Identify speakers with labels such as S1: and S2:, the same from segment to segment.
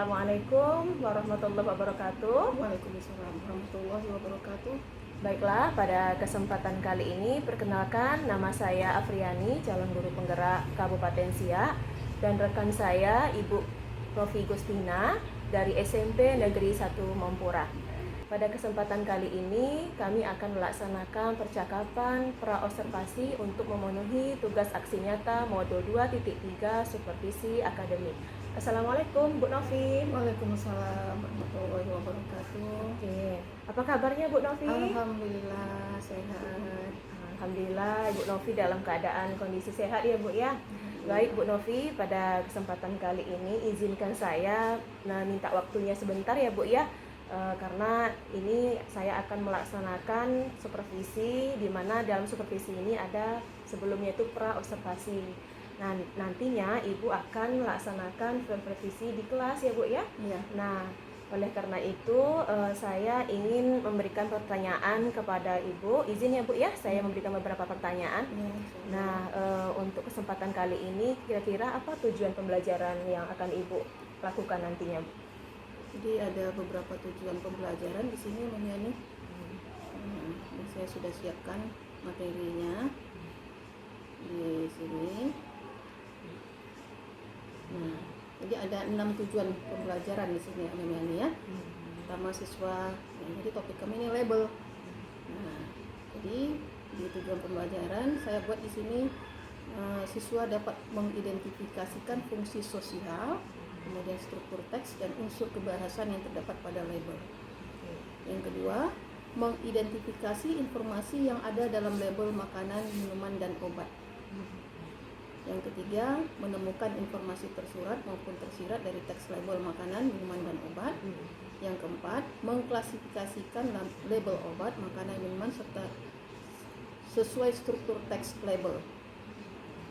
S1: Assalamualaikum warahmatullahi wabarakatuh.
S2: Waalaikumsalam warahmatullahi wabarakatuh.
S1: Baiklah, pada kesempatan kali ini perkenalkan nama saya Afriani, calon guru penggerak Kabupaten Siak, dan rekan saya Ibu Novi Gustina dari SMP Negeri 1 Mempurah. Pada kesempatan kali ini kami akan melaksanakan percakapan pra-observasi untuk memenuhi tugas aksi nyata modul 2.3 supervisi akademik. Assalamualaikum Bu Novi.
S2: Waalaikumsalam warahmatullahi wabarakatuh.
S1: Oke, apa kabarnya Bu Novi?
S2: Alhamdulillah sehat.
S1: Alhamdulillah Ibu Novi dalam keadaan kondisi sehat ya Bu ya. Baik Bu Novi, pada kesempatan kali ini izinkan saya minta waktunya sebentar ya Bu ya. Karena ini saya akan melaksanakan supervisi, di mana dalam supervisi ini ada sebelumnya itu pra-observasi. Nah, nantinya Ibu akan melaksanakan supervisi di kelas ya Bu ya.
S2: Iya.
S1: Nah, oleh karena itu saya ingin memberikan pertanyaan kepada Ibu. Izin ya Bu ya, saya memberikan beberapa pertanyaan.
S2: Ya,
S1: Nah, untuk kesempatan kali ini kira-kira apa tujuan pembelajaran yang akan Ibu lakukan nantinya Bu?
S2: jadi ada beberapa tujuan pembelajaran di sini Mamiani. Saya sudah siapkan materinya di sini. Nah, jadi ada 6 tujuan pembelajaran di sini Mamiani ya. Pertama siswa, jadi topik kami ini label. Nah, jadi di tujuan pembelajaran saya buat di sini siswa dapat mengidentifikasikan fungsi sosial, kemudian struktur teks dan unsur kebahasan yang terdapat pada label. Yang kedua, mengidentifikasi informasi yang ada dalam label makanan, minuman, dan obat. Yang ketiga, menemukan informasi tersurat maupun tersirat dari teks label makanan, minuman, dan obat. Yang keempat, mengklasifikasikan label obat, makanan, minuman serta sesuai struktur teks label.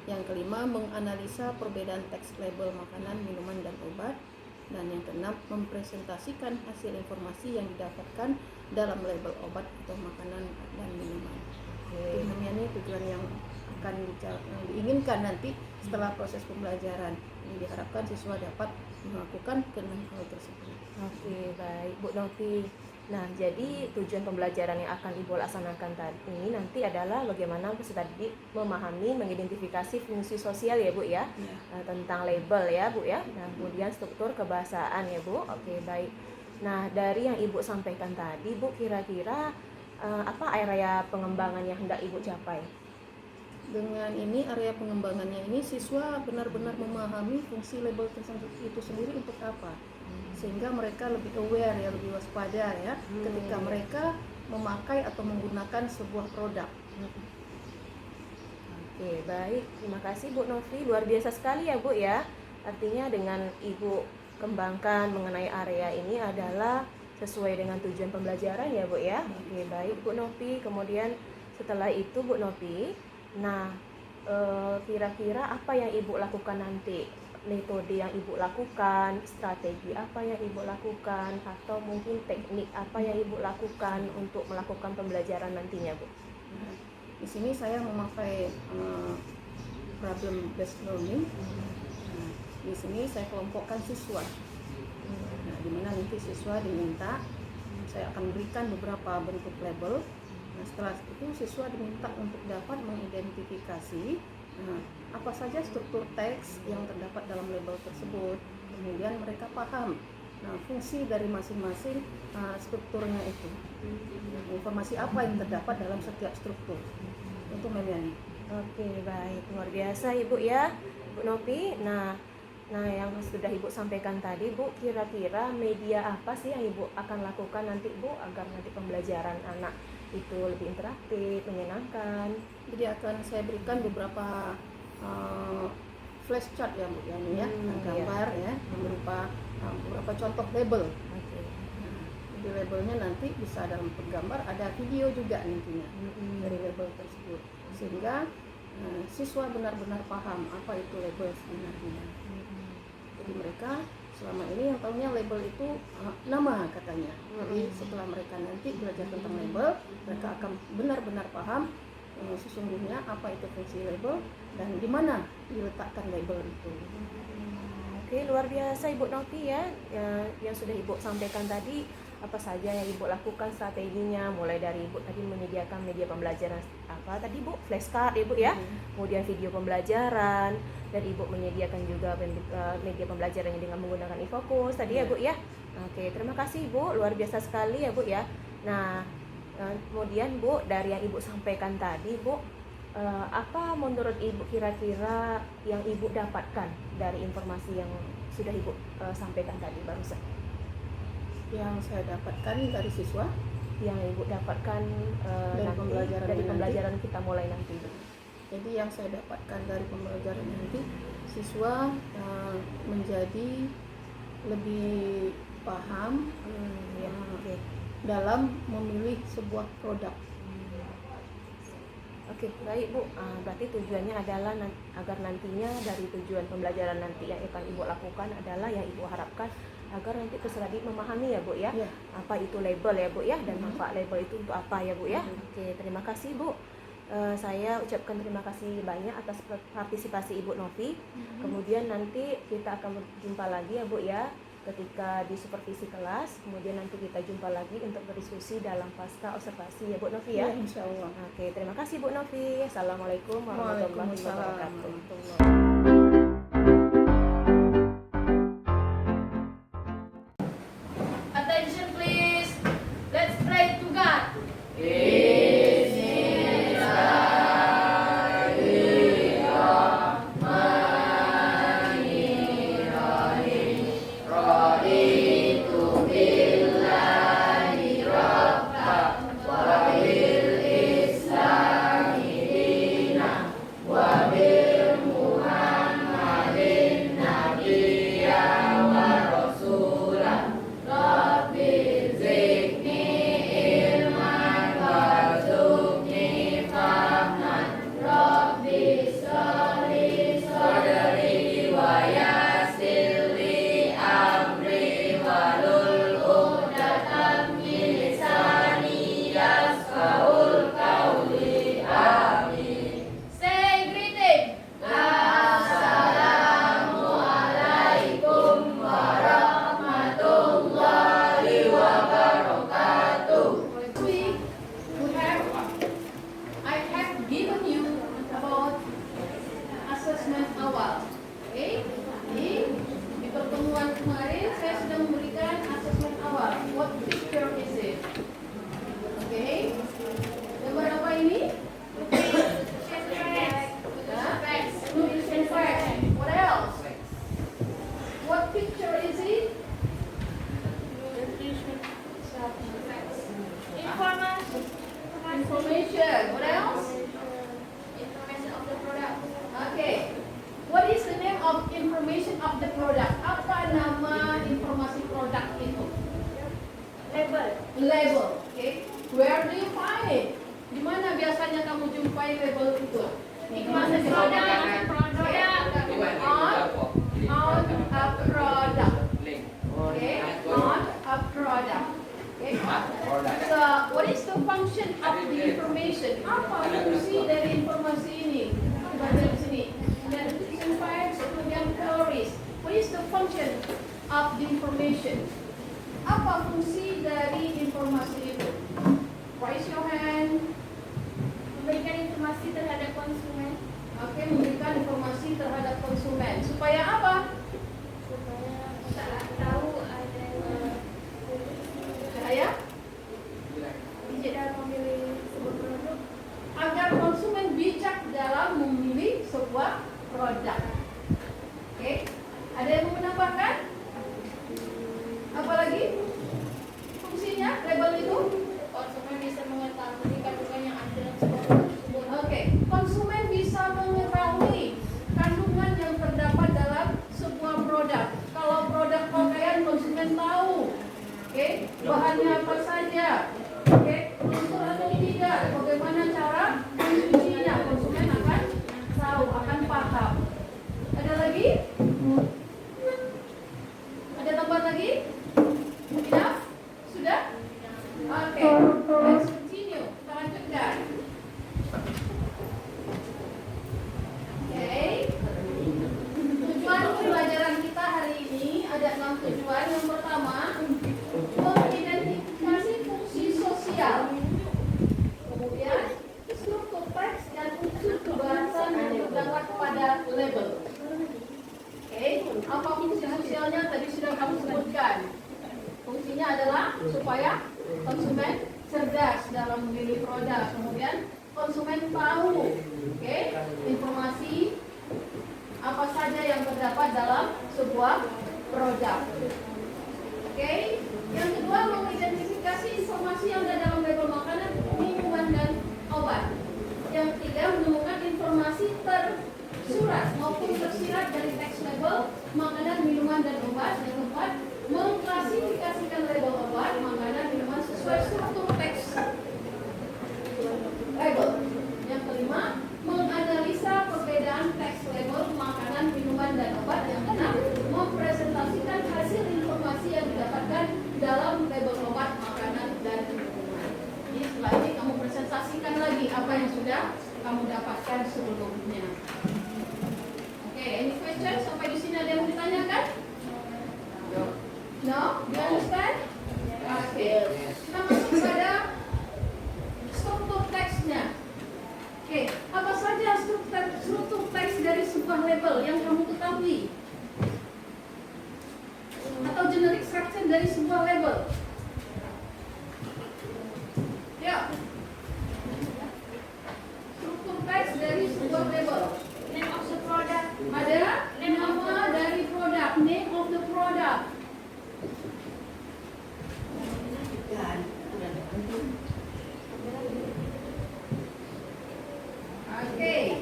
S2: Yang kelima, menganalisa perbedaan teks label makanan, minuman, dan obat. Dan yang keenam, mempresentasikan hasil informasi yang didapatkan dalam label obat atau makanan dan minuman. Ini tujuan yang akan diinginkan nanti setelah proses pembelajaran. Ini diharapkan siswa dapat melakukan ke-6 hal tersebut.
S1: Oke, baik Bu Novi. Nah, jadi tujuan pembelajaran yang akan Ibu laksanakan tadi ini nanti adalah bagaimana peserta didik memahami, mengidentifikasi fungsi sosial ya Bu ya, tentang label ya Bu ya, nah, kemudian struktur kebahasaan ya Bu. Oke, baik. Nah, dari yang Ibu sampaikan tadi Bu, kira-kira apa area pengembangan yang hendak Ibu capai?
S2: Dengan ini area pengembangannya ini siswa benar-benar memahami fungsi label itu sendiri untuk apa, sehingga mereka lebih aware ya, lebih waspada ya ketika mereka memakai atau menggunakan sebuah produk.
S1: Oke, baik. Terima kasih Bu Novi. Luar biasa sekali ya Bu ya. Artinya dengan Ibu kembangkan mengenai area ini adalah sesuai dengan tujuan pembelajaran ya Bu ya. Oke, baik Bu Novi. Kemudian setelah itu Bu Novi, nah kira-kira apa yang Ibu lakukan nanti? Metode yang Ibu lakukan, strategi apa yang Ibu lakukan, atau mungkin teknik apa yang Ibu lakukan untuk melakukan pembelajaran nantinya Bu?
S2: Di sini saya memakai problem based learning. Di sini saya kelompokkan siswa. Nah, di mana nanti siswa diminta, saya akan berikan beberapa bentuk label. Nah, setelah itu siswa diminta untuk dapat mengidentifikasi apa saja struktur teks yang terdapat dalam label tersebut. Kemudian mereka paham fungsi dari masing-masing strukturnya itu. Informasi apa yang terdapat dalam setiap struktur. Untuk Memiani.
S1: Oke, baik. Luar biasa Ibu ya, Bu Novi. Nah, yang sudah Ibu sampaikan tadi Bu, kira-kira media apa sih yang Ibu akan lakukan nanti Bu agar nanti pembelajaran anak itu lebih interaktif, menyenangkan?
S2: Jadi akan saya berikan beberapa flash chart ya Bu ya, gambar ya, berupa beberapa contoh label.
S1: Oke.
S2: Jadi labelnya nanti bisa dalam gambar, ada video juga nantinya dari label tersebut, sehingga siswa benar-benar paham apa itu label sebenarnya. Jadi mereka selama ini yang tahunya label itu nama katanya. Jadi setelah mereka nanti belajar tentang label, mereka akan benar-benar paham sesungguhnya apa itu fungsi label dan di mana diletakkan label itu.
S1: Oke, luar biasa Ibu Novi ya, yang sudah Ibu sampaikan tadi, apa saja yang Ibu lakukan strateginya, mulai dari Ibu tadi menyediakan media pembelajaran apa tadi Bu, flashcard Ibu ya, kemudian video pembelajaran, dan Ibu menyediakan juga media pembelajarannya dengan menggunakan e-focus tadi ya Bu ya. Oke, terima kasih Bu, luar biasa sekali ya Bu ya. Nah, kemudian Bu, dari yang Ibu sampaikan tadi Bu, apa menurut Ibu kira-kira yang Ibu dapatkan dari informasi yang sudah Ibu sampaikan tadi barusan?
S2: Yang saya dapatkan dari siswa,
S1: Yang Ibu dapatkan
S2: Dari
S1: nanti
S2: pembelajaran
S1: dari
S2: nanti.
S1: pembelajaran kita mulai nanti.
S2: jadi yang saya dapatkan dari pembelajaran nanti, siswa menjadi lebih paham
S1: Ya, oke.
S2: dalam memilih sebuah produk.
S1: Oke, baik Bu. Berarti tujuannya adalah agar nantinya dari tujuan pembelajaran nanti yang akan Ibu lakukan adalah yang Ibu harapkan agar nanti peserta didik memahami ya Bu ya,
S2: Ya.
S1: apa itu label ya Bu ya, dan manfaat label itu untuk apa ya Bu ya. Oke, terima kasih Bu. Saya ucapkan terima kasih banyak atas partisipasi Ibu Novi. Kemudian nanti kita akan berjumpa lagi ya Bu ya, ketika di supervisi kelas. Kemudian nanti kita jumpa lagi untuk berdiskusi dalam pasca observasi ya Bu Novi ya.
S2: Ya, insya Allah.
S1: Oke, terima kasih Bu Novi. Assalamualaikum warahmatullahi
S2: Waalaikumsalam
S1: wabarakatuh.
S2: warahmatullahi.
S3: Attention please. Let's pray to God. Say greeting. I have given you about assessment awal. Okay? Di pertemuan kemarin saya sudah memberikan assessment awal. What picture is it? Okay? Gambar apa ini? Nutrition facts. What else? What picture is it? Information. What else?
S4: Information of the product.
S3: Okay. What is the name of information of the product? Apa nama informasi produk itu?
S4: Label.
S3: Label. Okay. Where do you find it? Di mana biasanya kamu jumpai label itu? Informasi produk. Okay. On a product. Okay. On a product. Okay. So, what is the function of the information? Apa fungsi dari informasi ini? Baca di sini. Nutrition facts, kemudian calories. What is the function of the information? Apa fungsi dari informasi itu? Raise your hand.
S4: Memberikan informasi terhadap konsumen
S3: Oke, memberikan informasi terhadap konsumen. Supaya apa?
S4: supaya tahu ada
S3: Cahaya?
S4: bijak dalam memilih sebuah produk.
S3: Agar konsumen bijak dalam memilih sebuah produk. Oke, ada yang mau menambahkan? Apalagi fungsinya label itu?
S4: Konsumen bisa mengetahui kandungan yang ada dalam sebuah produk tersebut.
S3: Oke, konsumen bisa mengetahui kandungan yang terdapat dalam sebuah produk. Kalau produk pakaian konsumen tahu, oke, bahannya apa saja, oke, luntur atau tidak, bagaimana cara mencucinya, konsumen akan tahu, akan paham. Ada lagi? Ada tambahan lagi? Enough? Sudah? Oke, let's continue. Kita lanjutkan. Oke. Tujuan pembelajaran kita hari saja yang terdapat dalam sebuah produk. Oke. Yang kedua, mengidentifikasi informasi yang ada dalam label makanan, minuman, dan obat. Yang ketiga, menemukan informasi tersurat maupun tersirat dari teks label makanan, minuman, dan obat. Yang keempat, mengklasifikasikan label obat, makanan, minuman sesuai struktur teks label. Yang kelima, menganalisa perbedaan teks label makanan, minuman, dan obat. Yang keenam, mempresentasikan hasil informasi yang didapatkan dalam label obat, makanan, dan minuman. Jadi setelah ini kamu presentasikan lagi apa yang sudah kamu dapatkan sebelumnya. Oke, any question? Sampai di sini ada yang mau ditanyakan? No? You understand? Oke. Kita masuk pada struktur teksnya. Oke, apa saja struktur teks dari sebuah label yang kamu ketahui? Atau generic structure dari sebuah label? Ya. Struktur teks dari sebuah label.
S4: Name of the product.
S3: Ada nama dari produk, name of the product. Okay.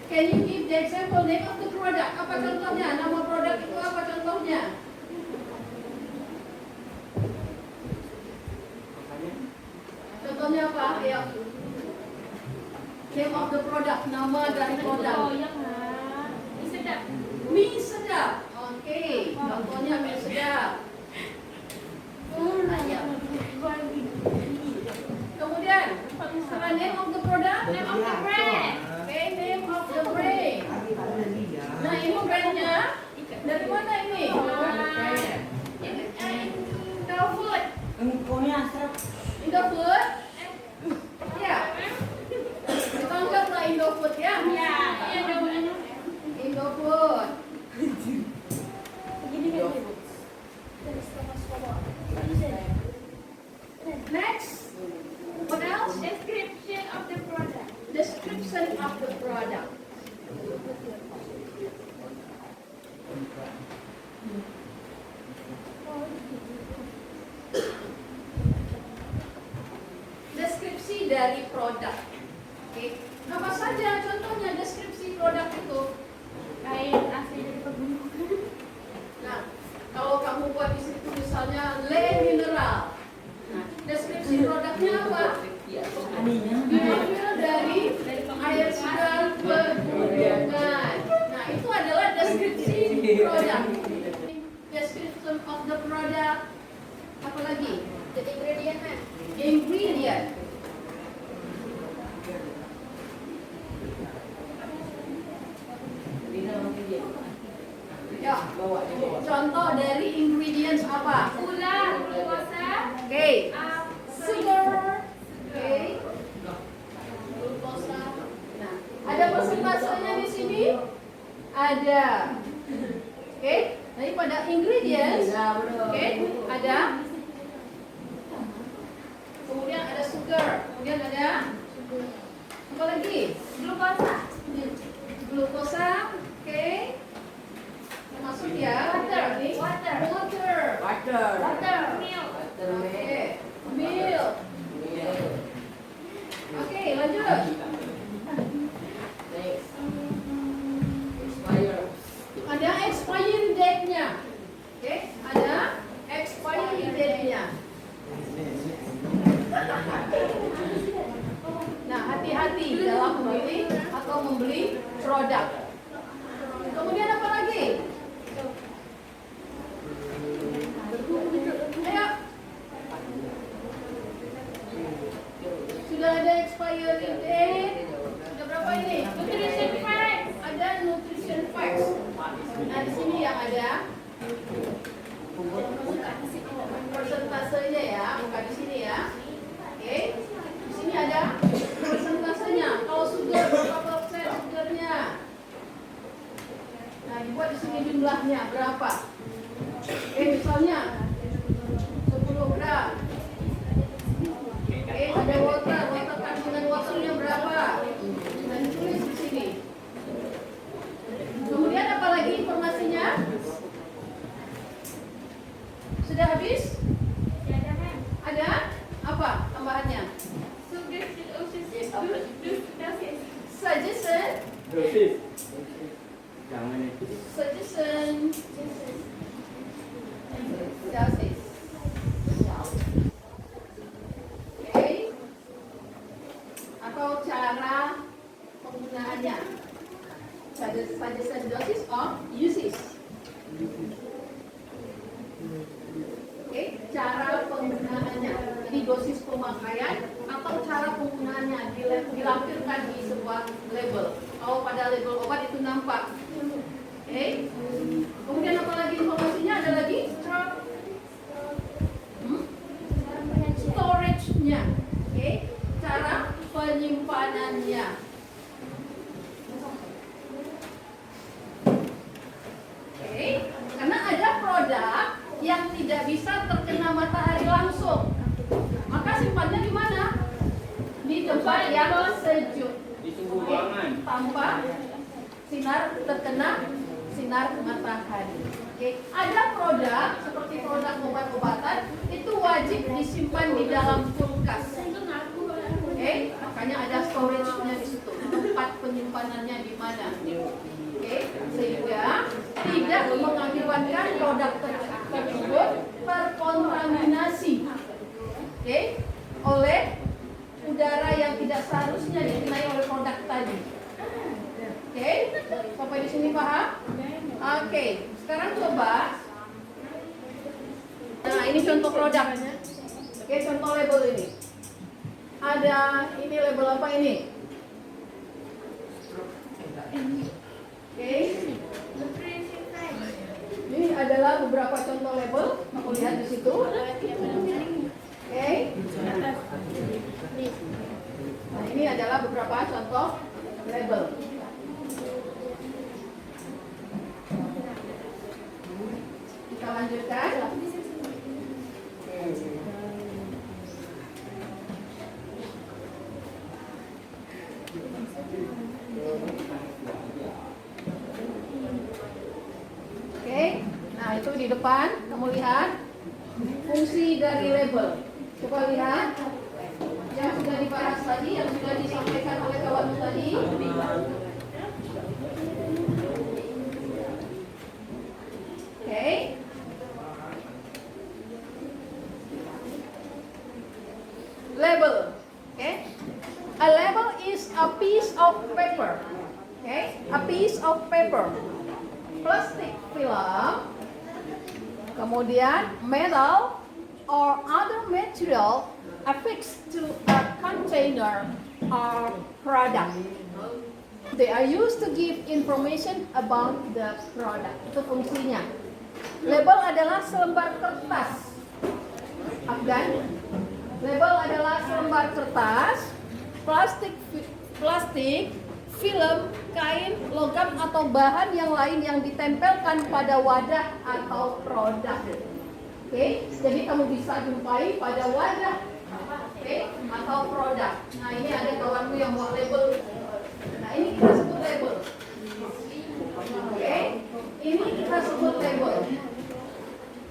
S3: Can you give the example name of the product? Apa contohnya? Nama produk itu apa contohnya? Contohnya apa? Ayo. Name of the product, nama dari produk.
S4: Yang ini sedap.
S3: Mie sedap. Oke. Contohnya mie sedap. Ayam. Kemudian, setelah name of the product,
S4: Name of the brand.
S3: okay, name of the brand. Nah, ini brandnya dari mana ini?
S4: Indofood.
S3: Indofood? Ya. Kita anggaplah Indofood ya.
S4: Ya, iya dong.
S3: Indofood. Next. What else?
S4: Description of the product.
S3: Description of the product. Deskripsi dari produk. Oke. Apa saja contohnya deskripsi produk itu?
S4: Kain asli dari pegunungan.
S3: Nah, kalau kamu buat di situ misalnya le mineral. Nah, deskripsi produknya apa? Diambil dari air segar pegunungan. Nah, itu adalah deskripsi produk. Description of the product. Apa lagi?
S4: The ingredient kan?
S3: Ingredient. Ya. Contoh dari ingredients apa?
S4: Gula, glukosa,
S3: Oke. Sugar. Oke.
S4: glukosa.
S3: Nah, ada persentasenya di sini? Ada. Oke. Jadi pada ingredients, oke, ada. Kemudian ada sugar. Kemudian ada apa lagi?
S4: Glukosa.
S3: Glukosa. Oke. Termasuk ya.
S4: Water.
S3: Ini.
S4: Water.
S3: Water.
S4: Water, milk.
S3: Oke. Milk. Oke, lanjut. Ada expiry date-nya. Oke, ada expiry date-nya. Nah, hati-hati dalam memilih atau membeli produk. Kemudian apa lagi? Ayo. Sudah ada expiry date. Sudah berapa ini?
S4: Nutrition facts.
S3: Ada nutrition facts. Nah, di sini yang ada persentasenya ya, bukan di sini ya. Oke. Di sini ada persentasenya. Kalau sugar berapa persen sugarnya? Nah, dibuat di sini jumlahnya berapa? Misalnya 10 gram. Ada water kandungan waternya berapa? Dan ditulis di sini. Kemudian apa suggestion, justice. Okay. Atau cara penggunaannya. Suggestion, justice, or uses. Oke, cara penggunaannya. Jadi dosis pemakaian atau cara penggunaannya dilampirkan di sebuah label. Kalau pada label obat itu nampak. Oke. Kemudian apa lagi informasinya? Ada lagi? Storage-nya. Oke. Cara penyimpanannya. Oke. Karena ada produk yang tidak bisa terkena matahari langsung. Maka simpannya di mana? Di tempat yang sejuk.
S5: Di suhu ruangan.
S3: Tanpa terkena sinar matahari. Oke, ada produk seperti produk obat-obatan itu wajib disimpan di dalam kulkas. Oke, makanya ada storage-nya di situ. Tempat penyimpanannya di mana? Oke, sehingga tidak mengakibatkan produk tersebut terkontaminasi. Oke, oleh udara yang tidak seharusnya dikenai oleh produk tadi. Oke, sampai di sini paham? Oke, sekarang coba. Nah, ini contoh produk. Oke, contoh label ini. Ada ini label apa ini? Oke. Ini adalah beberapa contoh label. Kamu lihat di situ. Oke. Nah, ini adalah beberapa contoh label. Kita lanjutkan. Oke, nah itu di depan kamu lihat fungsi dari label. Coba lihat yang sudah dibahas tadi, yang sudah disampaikan oleh kawan tadi. Oke. Label. Okay. A label is a piece of paper. Okay. A piece of paper. Plastic film, kemudian metal or other material affixed to a container or product. They are used to give information about the product. Itu fungsinya. Label adalah selembar kertas. Afgan. Label adalah selembar kertas, plastik, film, kain, logam atau bahan yang lain yang ditempelkan pada wadah atau produk. Oke, jadi kamu bisa jumpai pada wadah, oke, atau produk. Nah, ini ada kawanku yang buat label. Nah, ini kita sebut label. Oke, ini kita sebut label.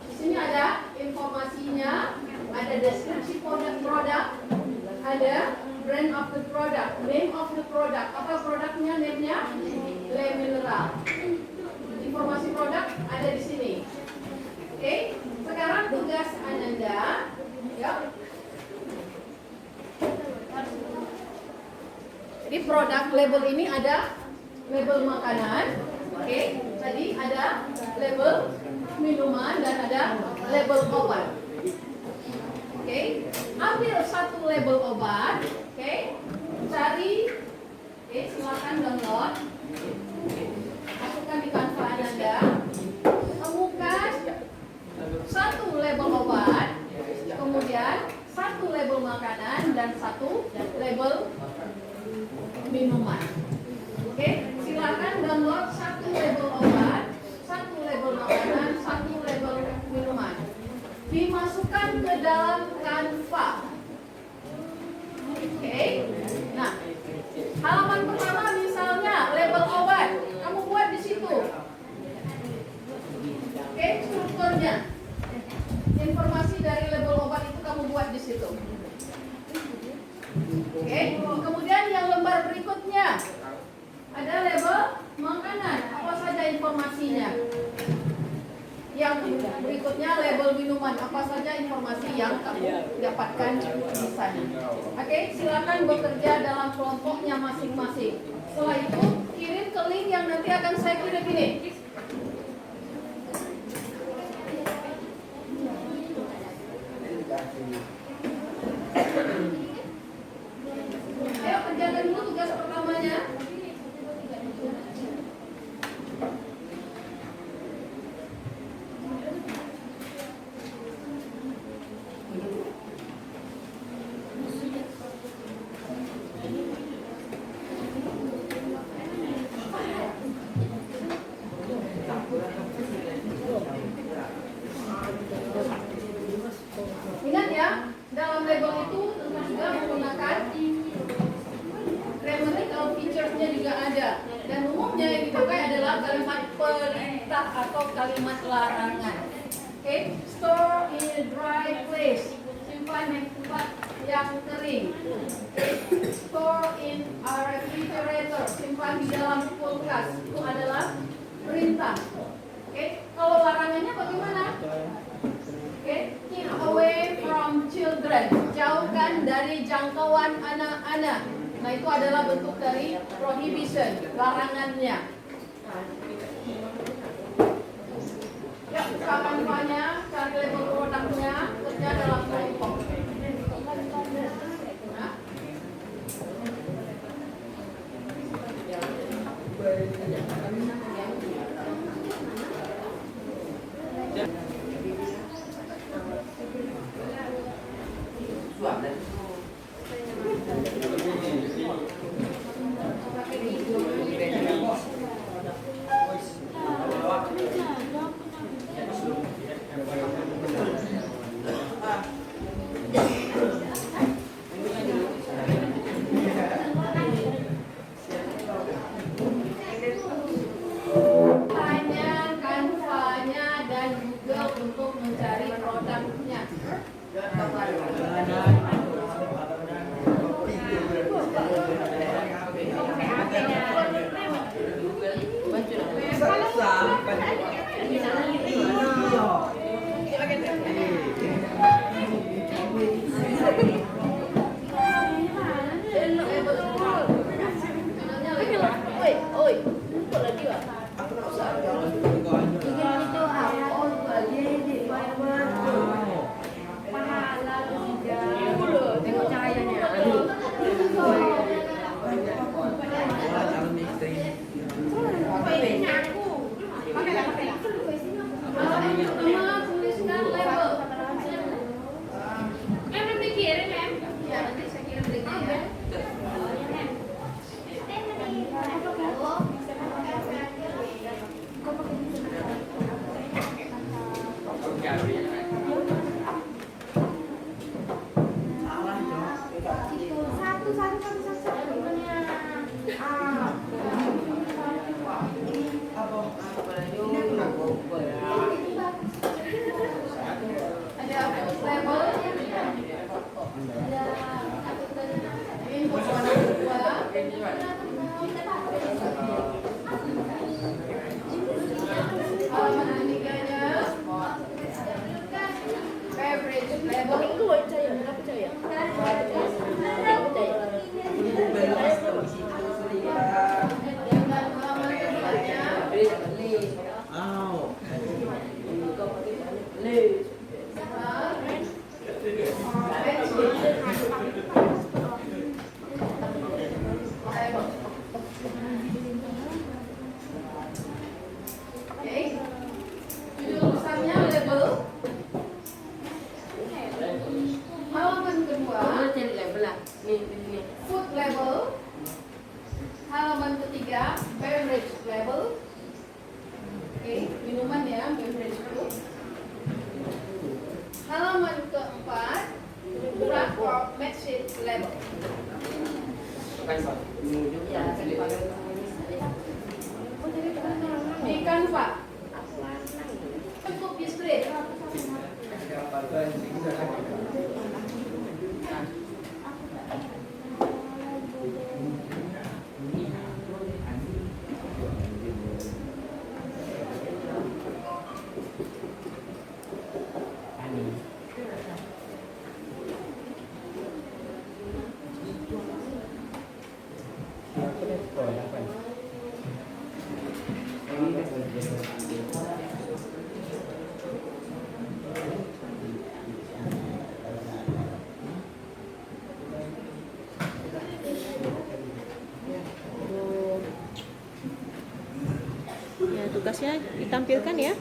S3: Di sini ada informasinya, ada deskripsi produk, ada brand of the product, name of the product. Apa produknya? Name-nya Le Mineral. Informasi produk ada di sini. Oke, sekarang tugas Ananda, ya. Jadi produk label ini ada label makanan, oke. Tadi ada label minuman dan ada label obat. Oke, ambil satu label obat, oke, cari, oke, silakan download, masukkan di Canva Ananda, temukan satu label obat, kemudian satu label makanan dan satu label minuman. Oke, silakan download satu label obat, satu label makanan, satu label minuman. Dimasukkan ke dalam Canva. Oke. Nah, halaman pertama misalnya label labelnya. Yang berikutnya label minuman, apa saja informasi yang kamu dapatkan di sana. Oke, silakan bekerja dalam kelompoknya masing-masing. Setelah itu kirim ke link yang nanti akan saya kirim ini. Ayo kerjakan dulu tugas pertamanya. Ingat ya, dalam label itu tentu juga menggunakan grammatical features-nya juga ada. Dan umumnya yang dipakai adalah kalimat perintah atau kalimat larangan. Oke, store in a dry place, simpan di tempat yang kering. Store in a refrigerator, simpan di dalam kulkas. Itu adalah perintah. Oke, kalau larangannya bagaimana? Okay. Keep away from children. Jauhkan dari jangkauan anak-anak. Nah, itu adalah bentuk dari prohibition, larangannya. Ya, kampanye, cari label produknya, kerja dalam kelompok. Nah. Tanya Canva-nya dan Google untuk mencari produknya. Tuliskan label.
S4: Nanti kirim ya.
S3: Ya, nanti saya kirim linknya ya. Ada label. Info warna dua. Halaman ketiganya. Beverage label. Dan halaman ketiganya. Oke, judul besarnya label. Halaman kedua, food label. Halaman ketiga, beverage label. Oke, minuman ya, beverage itu. Halaman keempat, drug or medicine label. Di Canva. Cukup di spread.
S1: jelasnya ditampilkan ya.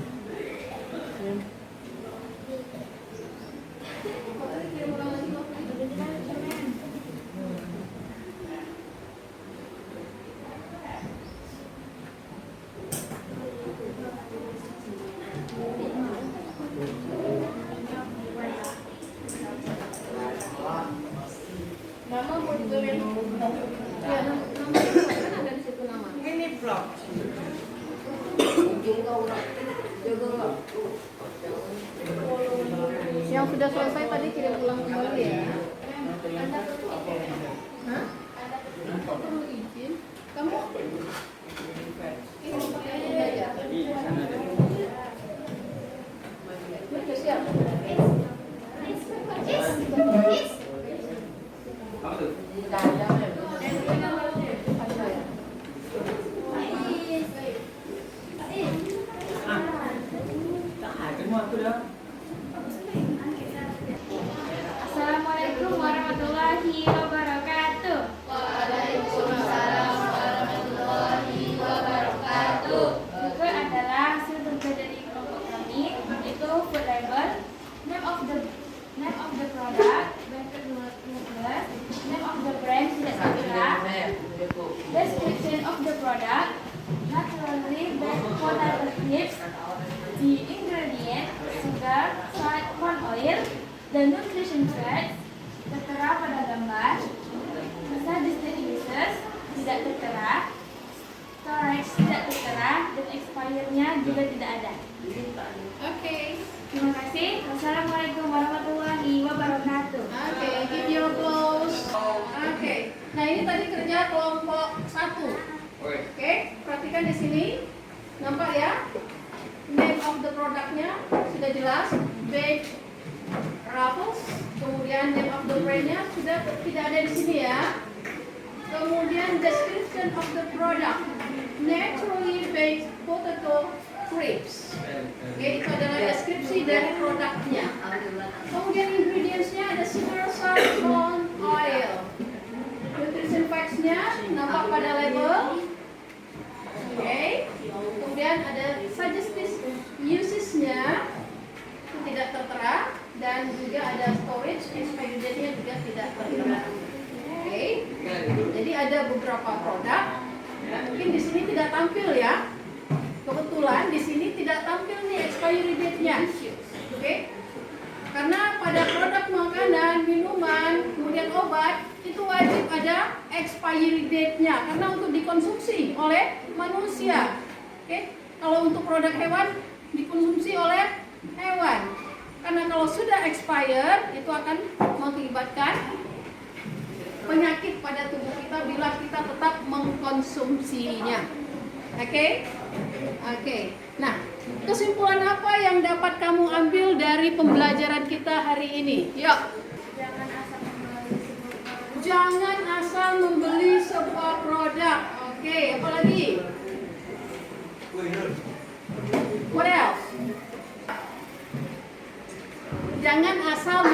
S4: Nama mau ditulis.
S2: Ya, nama kan ada di situ nama.
S4: Ini blog.
S2: Yang sudah selesai tadi kirim ulang kembali ya. Hah? Perlu izin? Kamu? Ini belajar. Oke, siap.
S4: Assalamualaikum warahmatullahi wabarakatuh. Waalaikumsalam warahmatullahi wabarakatuh. Buku adalah hasil kerja dari kelompok kami, yaitu food label, name of the product, bracket nucleus, name of the brand tidak tertera, description of the product, naturally baked potato chips, the ingredient, sugar, salt, corn oil, the nutrition facts tertera pada gambar, masa distributions tidak tertera, storage tidak tertera, dan expirednya juga tidak ada.
S3: Oke.
S4: Terima kasih. Wassalamualaikum warahmatullahi wabarakatuh.
S3: Oke, give your applause. Oke. Nah, ini tadi kerja kelompok 1. Oke, perhatikan di sini. Nampak ya? Name of the productnya sudah jelas. Baked Ruffles. Kemudian name of the brandnya sudah tidak ada di sini ya. Kemudian description of the product. Naturally baked potato crisps. Oke, itu adalah deskripsi dari produknya. Kemudian ingredientsnya ada sugar, salt, corn oil. Nutrition facts-nya nampak pada label. Oke. Kemudian ada suggested uses-nya tidak tertera dan juga ada storage expiry date-nya juga tidak tertera. Oke. Jadi ada beberapa produk. Mungkin di sini tidak tampil ya. Kebetulan di sini tidak tampil nih expiry date-nya. Oke. Karena pada produk makanan, minuman, kemudian obat itu wajib ada expiry date-nya karena untuk dikonsumsi oleh manusia. Oke. Kalau untuk produk hewan dikonsumsi oleh hewan. Karena kalau sudah expired itu akan mengakibatkan penyakit pada tubuh kita bila kita tetap mengkonsumsinya. Oke? Oke. Nah, kesimpulan apa yang dapat kamu ambil dari pembelajaran kita hari ini? Yuk. Jangan asal membeli sebuah produk. Oke, apa lagi? What else? Jangan asal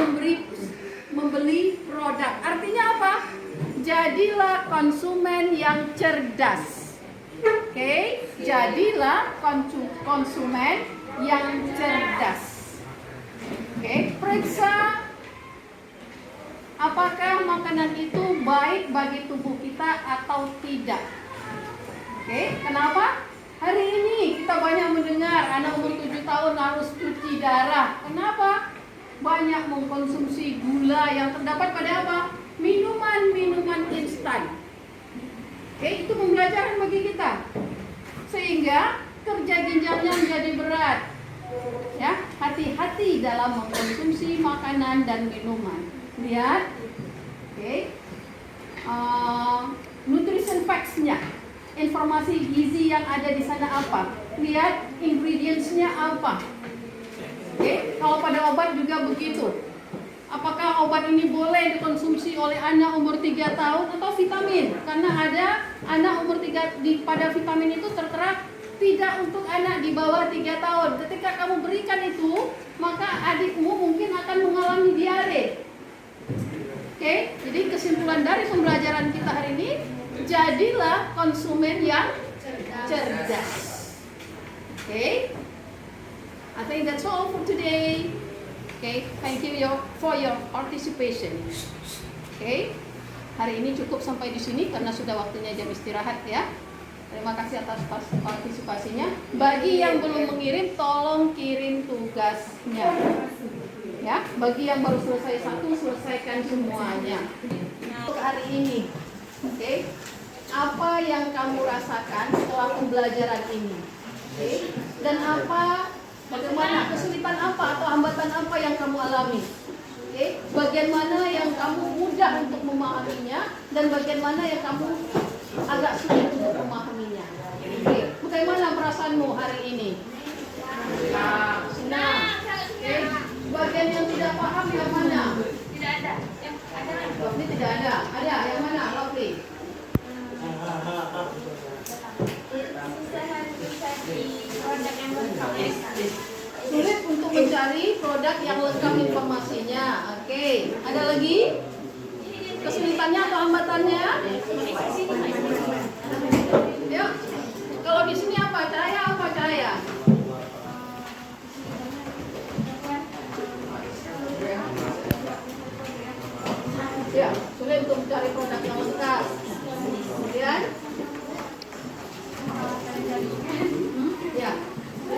S3: membeli produk. Artinya apa? Jadilah konsumen yang cerdas. Oke, jadilah konsumen yang cerdas. Oke, periksa apakah makanan itu baik bagi tubuh kita atau tidak. Oke, kenapa? Hari ini kita banyak mendengar anak umur 7 tahun harus cuci darah. Kenapa? Banyak mengkonsumsi gula yang terdapat pada apa? Minuman-minuman instan. Oke, itu pembelajaran bagi kita. Sehingga kerja ginjalnya menjadi berat. Ya, hati-hati dalam mengkonsumsi makanan dan minuman. Lihat. Oke. Nutrition facts-nya. Informasi gizi yang ada di sana apa? Lihat ingredients-nya apa. Oke, kalau pada obat juga begitu. Apakah obat ini boleh dikonsumsi oleh anak umur 3 tahun atau vitamin? Karena ada anak umur 3 pada vitamin itu tertera tidak untuk anak di bawah 3 tahun. Ketika kamu berikan itu, maka adikmu mungkin akan mengalami diare. Oke, jadi kesimpulan dari pembelajaran kita hari ini, jadilah konsumen yang cerdas. Okay. I think that's all for today. Okay. Thank you for your participation. Okay. Hari ini cukup sampai di sini karena sudah waktunya jam istirahat ya. Terima kasih atas partisipasinya. Bagi yang belum mengirim, tolong kirim tugasnya. Ya, bagi yang baru selesai satu, selesaikan semuanya. Untuk hari ini, oke? Apa yang kamu rasakan setelah pembelajaran ini? Oke? Dan bagaimana kesulitan apa atau hambatan apa yang kamu alami? Oke? Bagian mana yang kamu mudah untuk memahaminya dan bagian mana yang kamu agak sulit untuk memahaminya? Oke? Bagaimana perasaanmu hari ini? Senang. Oke? Bagian yang tidak paham yang mana?
S4: Tidak ada. Yang ada lagi.
S3: Lovely tidak ada. Ada yang mana? Lovely.
S4: Susah mencari produk yang lengkap.
S3: Sulit untuk mencari produk yang lengkap informasinya. Oke. Ada lagi? Kesulitannya atau hambatannya? Yuk. Kalau di sini apa? Cahaya apa cahaya? Ya, sulit untuk mencari produk yang lengkap. Kemudian, ya,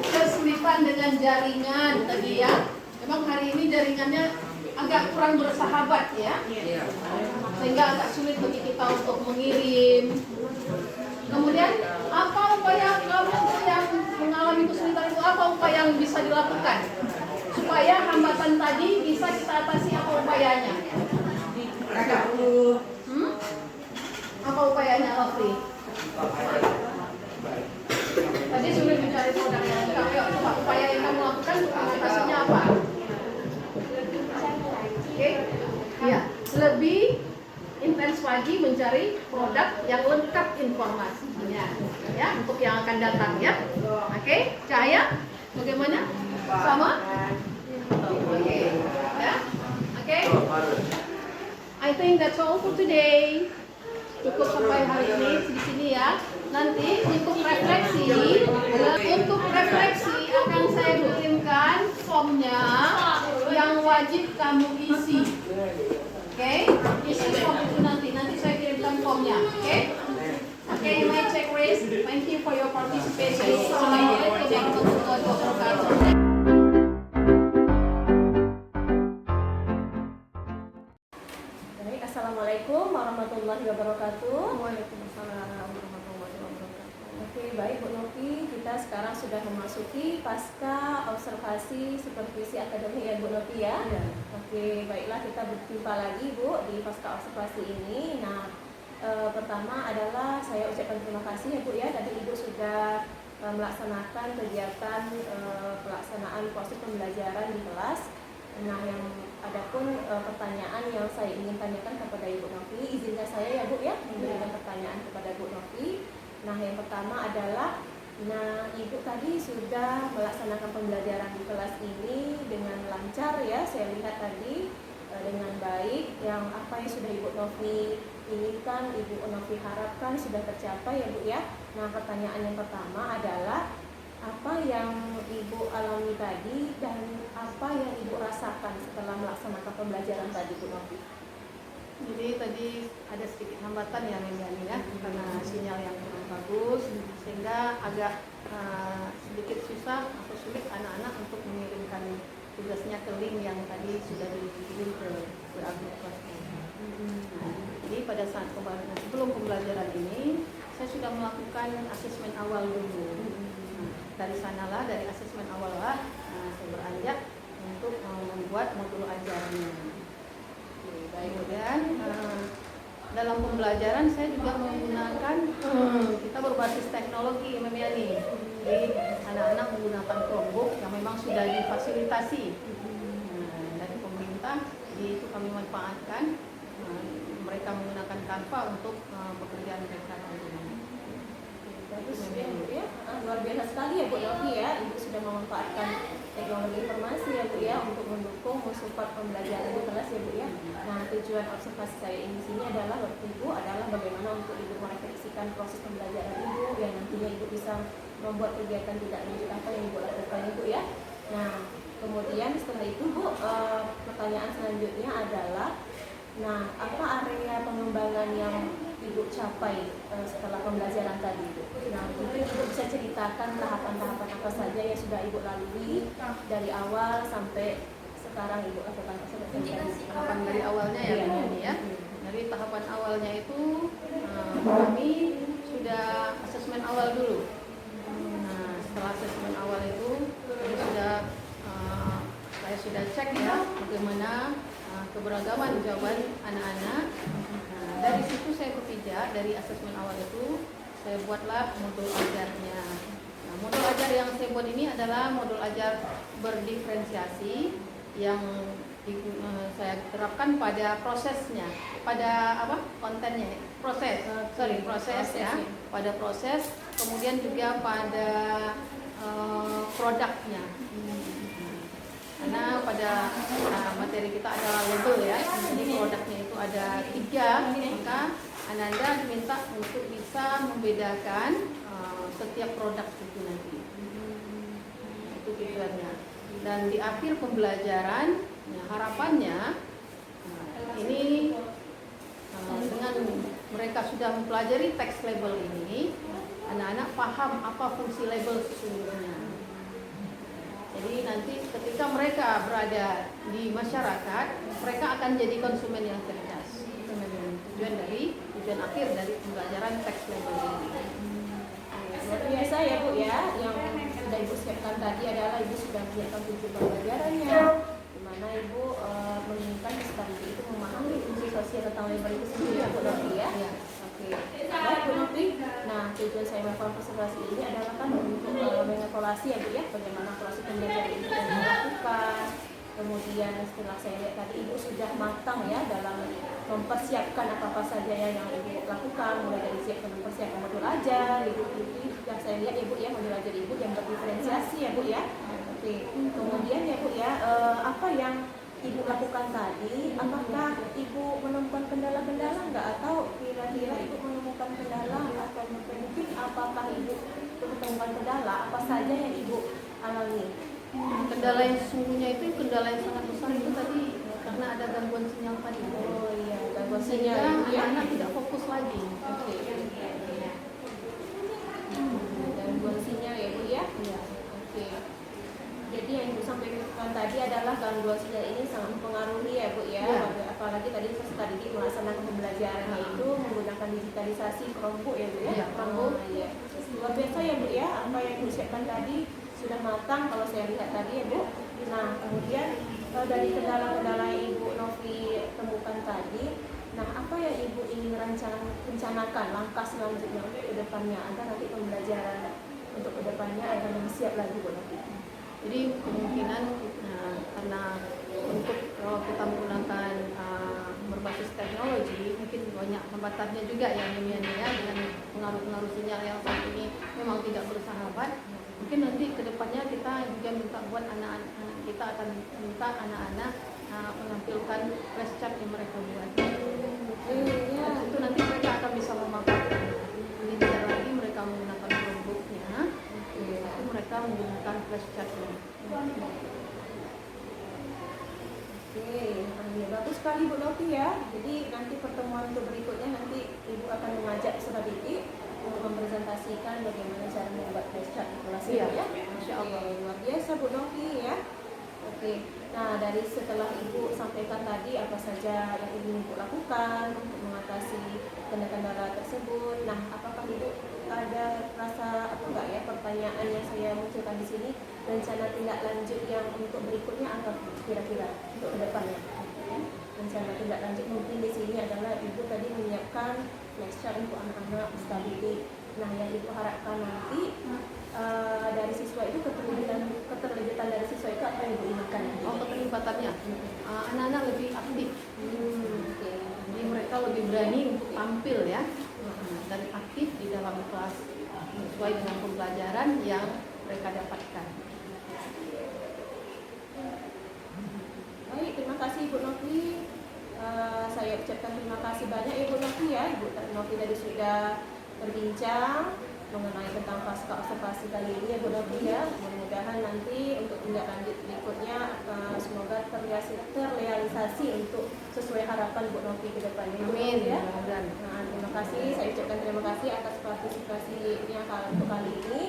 S3: kesulitan dengan jaringan tadi ya. Memang hari ini jaringannya agak kurang bersahabat ya, sehingga agak sulit bagi kita untuk mengirim. Kemudian, apa upaya kamu yang mengalami kesulitan itu? Apa upaya yang bisa dilakukan supaya hambatan tadi bisa kita atasi? Apa upayanya? Apa upayanya, Lovely? Tadi sulit mencari produk yang lengkap. Yuk, coba upaya yang kamu lakukan untuk mengatasinya apa? Oke, ya, lebih intens lagi mencari produk yang lengkap informasinya, ya, untuk yang akan datang, ya. Oke, Cahaya, bagaimana? Sama? Oke, ya, oke. I think that's all for today. Cukup sampai hari ini di sini ya. Nanti untuk refleksi akan saya kirimkan formnya yang wajib kamu isi. Oke, isi form itu nanti saya kirimkan formnya. Oke, oke, my check raise. Thank you for your participation. Assalamualaikum warahmatullahi wabarakatuh.
S1: Assalamualaikum warahmatullahi wabarakatuh.
S2: Waalaikumsalam warahmatullahi wabarakatuh.
S1: Oke, baik Bu Novi, kita sekarang sudah memasuki pasca observasi supervisi akademik ya Bu Novi ya.
S2: Ya.
S1: Oke, baiklah kita berjumpa lagi Bu di pasca observasi ini. Nah, pertama adalah saya ucapkan terima kasih ya Bu ya, tadi Ibu sudah melaksanakan kegiatan pelaksanaan proses pembelajaran di kelas. Nah, yang adapun pertanyaan yang saya ingin tanyakan kepada Ibu Novi, izinkan saya ya Bu ya memberikan pertanyaan kepada Bu Novi. Nah, yang pertama adalah, Ibu tadi sudah melaksanakan pembelajaran di kelas ini dengan lancar ya, saya lihat tadi dengan baik. Yang apa yang sudah Ibu Novi inginkan, Ibu Novi harapkan sudah tercapai ya Bu ya. Nah, pertanyaan yang pertama adalah, apa yang Ibu alami tadi dan apa yang Ibu rasakan setelah melaksanakan pembelajaran tadi Bu Novi?
S2: Jadi tadi ada sedikit hambatan ya Mendani ya, karena sinyal yang kurang bagus sehingga agak sedikit susah atau sulit anak-anak untuk mengirimkan tugasnya ke link yang tadi sudah dikirim ke WA group kelasnya. Jadi pada saat sebelum pembelajaran ini saya sudah melakukan asesmen awal dulu. Dari sanalah, dari asesmen awal lah saya beranjak untuk membuat modul ajarnya. Kemudian dalam pembelajaran saya juga menggunakan kita berbasis teknologi Memiani. Jadi anak-anak menggunakan Chromebook yang memang sudah difasilitasi dari pemerintah. Jadi itu kami manfaatkan. Mereka menggunakan Canva untuk pekerjaan mereka.
S1: Bagus ya, luar biasa sekali ya Bu Novi ya, Ibu sudah memanfaatkan teknologi informasi ya Bu ya untuk mendukung mensupport pembelajaran di kelas ya Bu ya. Nah, tujuan observasi saya ini di sini adalah bagaimana untuk Ibu merefleksikan proses pembelajaran Ibu yang nantinya Ibu bisa membuat kegiatan tidak lanjut apa yang Ibu lakukan Ibu ya. Nah, kemudian setelah itu Bu, pertanyaan selanjutnya adalah, nah apa area pengembangan yang Ibu capai setelah pembelajaran tadi Ibu? Nah, mungkin Ibu bisa ceritakan tahapan-tahapan apa saja yang sudah Ibu lalui dari awal sampai sekarang Ibu lakukan tersebut.
S2: Tahapan dari awalnya ya,
S1: Iya.
S2: Bu Yani ya. Dari tahapan awalnya itu kami sudah asesmen awal dulu. Nah, setelah asesmen awal itu saya sudah cek ya bagaimana keberagaman jawaban anak-anak. Nah, dari situ saya kepijak, dari asesmen awal itu saya buatlah modul ajarnya. Nah, modul ajar yang saya buat ini adalah modul ajar berdiferensiasi yang saya terapkan pada prosesnya, pada kontennya, proses ya, pada proses, kemudian juga pada produknya. Karena pada materi kita adalah label ya, jadi produknya itu ada 3, maka Ananda diminta untuk bisa membedakan setiap produk itu nanti. Itu tujuannya. Dan di akhir pembelajaran, harapannya ini dengan mereka sudah mempelajari teks label ini, anak-anak paham apa fungsi label sesungguhnya. Jadi nanti ketika mereka berada di masyarakat, mereka akan jadi konsumen yang cerdas. Itu memang tujuan akhir dari pembelajaran teks label ini.
S1: Luar biasa ya Bu ya, yang sudah Ibu siapkan tadi adalah Ibu sudah menyiapkan tujuan pembelajarannya, di mana Ibu menginginkan peserta didik itu memahami fungsi sosial tentang label itu sendiri ya Bu Novi ya. Oke. Baik Bu Novi. Nah, tujuan saya melakukan observasi ini adalah kan untuk mengevaluasi ya Bu ya, bagaimana evaluasi pembelajaran itu yang dilakukan. Kemudian setelah saya lihat tadi Ibu sudah matang ya dalam mempersiapkan apa-apa saja yang Ibu lakukan, mulai dari mempersiapkan modul ajar, Ibu yang saya lihat Ibu ya, modul ajar Ibu yang berdiferensiasi ya Bu ya. Oke. Kemudian ya Bu ya, apa yang Ibu lakukan tadi, apakah Ibu menemukan kendala-kendala enggak, atau kira-kira Ibu menemukan kendala atau mungkin apakah Ibu menemukan kendala apa saja yang Ibu alami?
S2: Kendala yang sesungguhnya itu kendala yang sangat besar itu tadi karena ada gangguan sinyal tadi.
S1: Oh iya, gangguan
S2: Sehingga
S1: sinyal ya.
S2: anak tidak fokus lagi.
S1: Oke. Gangguan sinyal ya Bu ya.
S2: Iya.
S1: Oke. Jadi yang Ibu sampaikan tadi adalah gangguan sinyal ini sangat mempengaruhi ya Bu ya.
S2: Iya.
S1: Apalagi tadi peserta didik melaksanakan pembelajarannya itu menggunakan digitalisasi Chromebook ya Bu ya.
S2: Iya, Chromebook.
S1: Iya. Luar biasa ya Bu ya, apa yang Ibu siapkan tadi sudah matang kalau saya lihat tadi ya Bu. Nah, kemudian dari kendala-kendala yang Ibu Novi temukan tadi, nah apa yang Ibu ingin rencanakan langkah selanjutnya untuk ke depannya agar nanti pembelajaran untuk ke depannya agar lebih siap lagi Bu Novi?
S2: Jadi kemungkinan karena untuk kalau kita menggunakan berbasis teknologi mungkin banyak hambatannya juga ya dengan pengaruh-pengaruh sinyal yang saat ini memang tidak bersahabat. Mungkin nanti kedepannya kita juga minta buat anak-anak, kita akan minta anak-anak menampilkan flash chart yang mereka buat. Itu nanti mereka akan bisa memanfaatkan. Jadi tidak lagi mereka menggunakan Chromebook-nya, tapi mereka menggunakan flash chart-nya.
S1: Oke, ya, bagus sekali Bu Novi ya. Jadi nanti pertemuan untuk berikutnya nanti Ibu akan mengajak peserta didik untuk mempresentasikan bagaimana cara membuat flash chart kelas
S2: Iya,
S1: ya.
S2: Masya Allah.
S1: Oke, luar biasa Bu Novi ya. Oke, nah dari setelah Ibu sampaikan tadi apa saja yang ingin Ibu lakukan untuk mengatasi kendala-kendala tersebut. Nah, apakah Ibu ada rasa apa enggak ya pertanyaan yang saya munculkan di sini, rencana tindak lanjut yang untuk berikutnya apa kira-kira untuk kedepannya? Rencana tindak lanjut mungkin di sini adalah Ibu tadi menyiapkan flash chart untuk anak-anak peserta didik. Nah, yang Ibu harapkan nanti dari siswa itu keterlibatan dari siswa itu apa yang Ibu inginkan?
S2: Oh, keterlibatannya anak-anak lebih aktif.
S1: Oke.
S2: Jadi mereka lebih berani untuk tampil ya, dan aktif di dalam kelas sesuai dengan pembelajaran yang mereka dapatkan.
S1: Baik, terima kasih Ibu Novi. Saya ucapkan terima kasih banyak Ibu Novi ya. Ibu Novi tadi sudah berbincang mengenai tentang pasca observasi kali ini ya Bu Novi ya. Mudah-mudahan nanti untuk tindak lanjut berikutnya semoga terrealisasi untuk sesuai harapan Bu Novi ke depannya. Bu
S2: Amin.
S1: Novi, ya.
S2: Mudah-mudahan.
S1: Nah, terima kasih, saya ucapkan terima kasih atas partisipasinya untuk kali ini.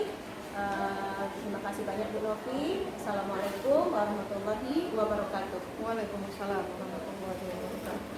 S1: Terima kasih banyak Bu Novi. Assalamualaikum warahmatullahi wabarakatuh.
S2: Waalaikumsalam warahmatullahi wabarakatuh.